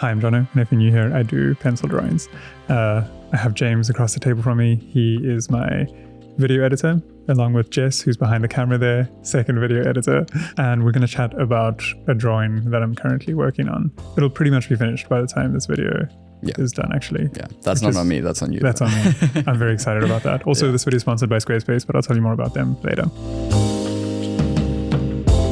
Hi, I'm Jono, and if you're new here, I do pencil drawings. I have James across the table from me. He is my video editor, along with Jess, who's behind the camera there, second video editor. And we're going to chat about a drawing that I'm currently working on. It'll pretty much be finished by the time this video is done, actually. Yeah, that's not on me, that's on you. That's on me. I'm very excited about that. Also, this video is sponsored by Squarespace, but I'll tell you more about them later.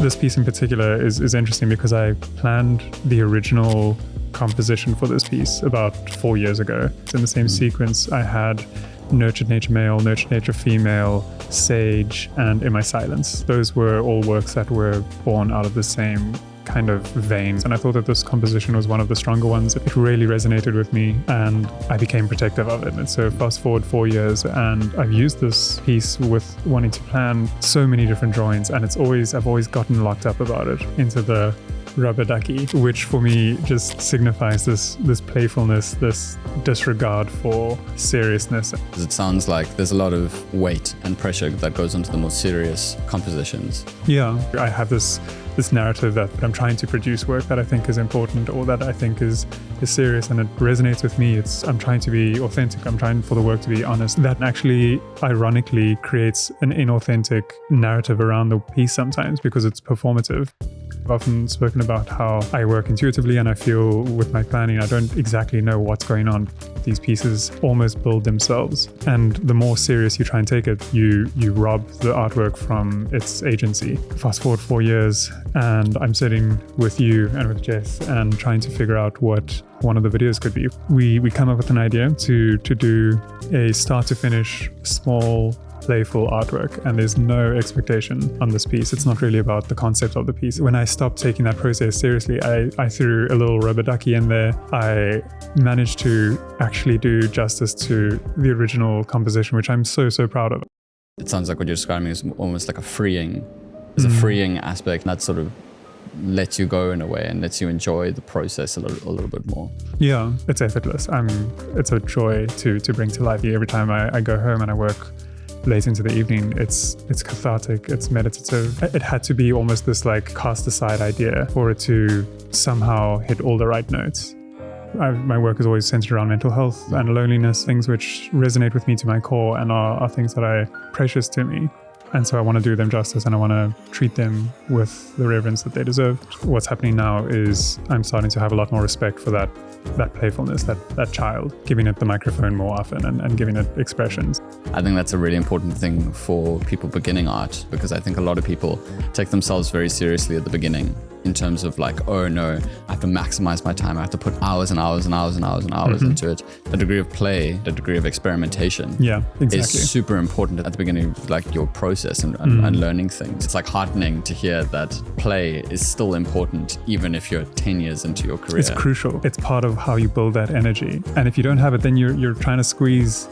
This piece in particular is interesting because I planned the original composition for this piece about 4 years ago. In the same sequence, I had Nurtured Nature Male, Nurtured Nature Female, Sage, and In My Silence. Those were all works that were born out of the same kind of vein. And I thought that this composition was one of the stronger ones. It really resonated with me and I became protective of it. And so fast forward 4 years and I've used this piece with wanting to plan so many different drawings, and I've always gotten locked up about it into the rubber ducky, which for me just signifies this playfulness, this disregard for seriousness. It sounds like there's a lot of weight and pressure that goes into the more serious compositions. Yeah, I have this narrative that I'm trying to produce work that I think is important or that I think is serious, and it resonates with me. I'm trying to be authentic. I'm trying for the work to be honest. That actually, ironically, creates an inauthentic narrative around the piece sometimes because it's performative. I've often spoken about how I work intuitively, and I feel with my planning, I don't exactly know what's going on. These pieces almost build themselves. And the more serious you try and take it, you rob the artwork from its agency. Fast forward 4 years, and I'm sitting with you and with Jess and trying to figure out what one of the videos could be. We come up with an idea to do a start to finish small playful artwork, and there's no expectation on this piece. It's not really about the concept of the piece. When I stopped taking that process seriously, I threw a little rubber ducky in there. I managed to actually do justice to the original composition, which I'm so proud of. It sounds like what you're describing is almost like a freeing aspect that sort of lets you go in a way and lets you enjoy the process a little bit more. Yeah, it's effortless. It's a joy to bring to life. Every time I go home and I work late into the evening, it's cathartic, it's meditative. It had to be almost this like cast aside idea for it to somehow hit all the right notes. My work is always centered around mental health and loneliness, things which resonate with me to my core and are things that are precious to me. And so I want to do them justice, and I want to treat them with the reverence that they deserve. What's happening now is I'm starting to have a lot more respect for that playfulness, that child, giving it the microphone more often and giving it expressions. I think that's a really important thing for people beginning art, because I think a lot of people take themselves very seriously at the beginning in terms of like, oh no, I have to maximize my time. I have to put hours and hours and hours and hours and hours into it. The degree of play, the degree of experimentation is super important at the beginning of like your process and learning things. It's like heartening to hear that play is still important even if you're 10 years into your career. It's crucial. It's part of how you build that energy. And if you don't have it, then you're trying to squeeze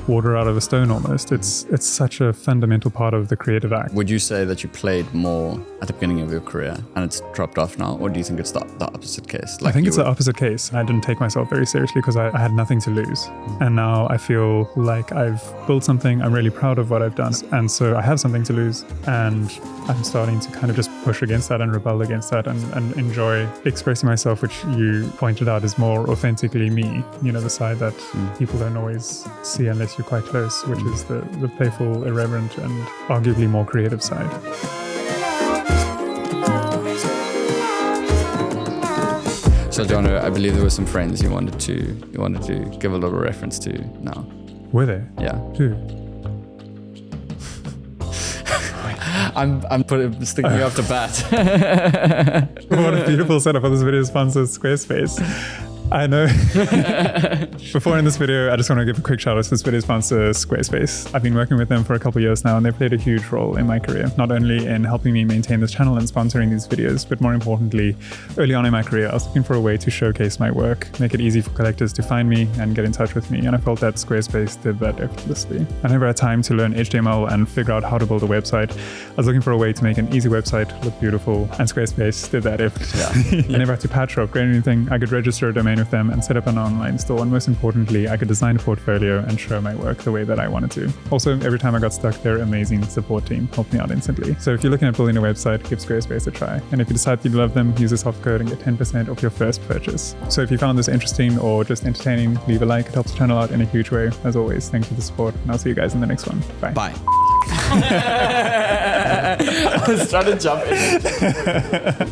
water out of a stone almost. It's such a fundamental part of the creative act. Would you say that you played more at the beginning of your career and it's dropped off now, or do you think it's the opposite case? Like I think it's the opposite case. I didn't take myself very seriously because I had nothing to lose. And now I feel like I've built something. I'm really proud of what I've done. And so I have something to lose. And I'm starting to kind of just push against that and rebel against that and enjoy expressing myself, which you pointed out is more authentically me. You know, the side that people don't always see unless you're quite close, which is the playful, irreverent, and arguably more creative side. So, Jono, I believe there were some friends you wanted to give a little reference to now. Were there? Yeah. Who? I'm sticking you off the bat. What a beautiful setup for this video sponsor, Squarespace. I know. Before in this video, I just want to give a quick shout out to this video sponsor, Squarespace. I've been working with them for a couple of years now, and they've played a huge role in my career, not only in helping me maintain this channel and sponsoring these videos, but more importantly, early on in my career, I was looking for a way to showcase my work, make it easy for collectors to find me and get in touch with me. And I felt that Squarespace did that effortlessly. I never had time to learn HTML and figure out how to build a website. I was looking for a way to make an easy website look beautiful, and Squarespace did that effortlessly. I never had to patch or upgrade anything. I could register a domain with them and set up an online store. And most importantly, I could design a portfolio and show my work the way that I wanted to. Also, every time I got stuck, their amazing support team helped me out instantly. So if you're looking at building a website, give Squarespace a try. And if you decide you love them, use the soft code and get 10% off your first purchase. So if you found this interesting or just entertaining, leave a like. It helps the channel out in a huge way. As always, thanks for the support, and I'll see you guys in the next one. Bye. Bye. I was trying to jump in.